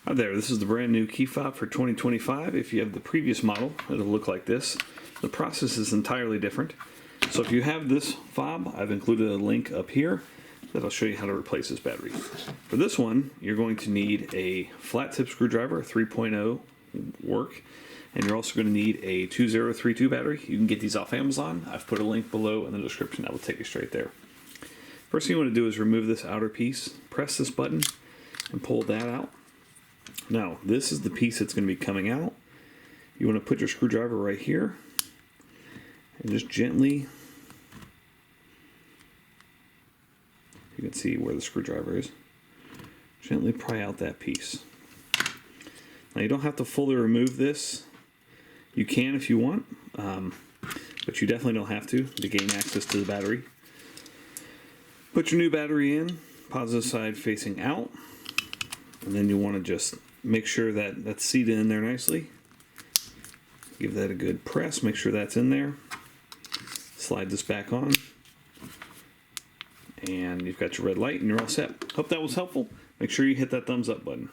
Hi there, this is the brand new key fob for 2025. If you have the previous model, it'll look like this. The process is entirely different. So if you have this fob, I've included a link up here that'll show you how to replace this battery. For this one, you're going to need a flat tip screwdriver, 3.0 work, and you're also going to need a 2032 battery. You can get these off Amazon. I've put a link below in the description that will take you straight there. First thing you want to do is remove this outer piece, press this button, and pull that out. Now, this is the piece that's going to be coming out. You want to put your screwdriver right here and just gently, you can see where the screwdriver is, gently pry out that piece. Now, you don't have to fully remove this. You can if you want, but you definitely don't have to gain access to the battery. Put your new battery in, positive side facing out, and then you want to just make sure that that's seated in there nicely. Give that a good press, make sure that's in there. Slide this back on. And you've got your red light and you're all set. Hope that was helpful. Make sure you hit that thumbs up button.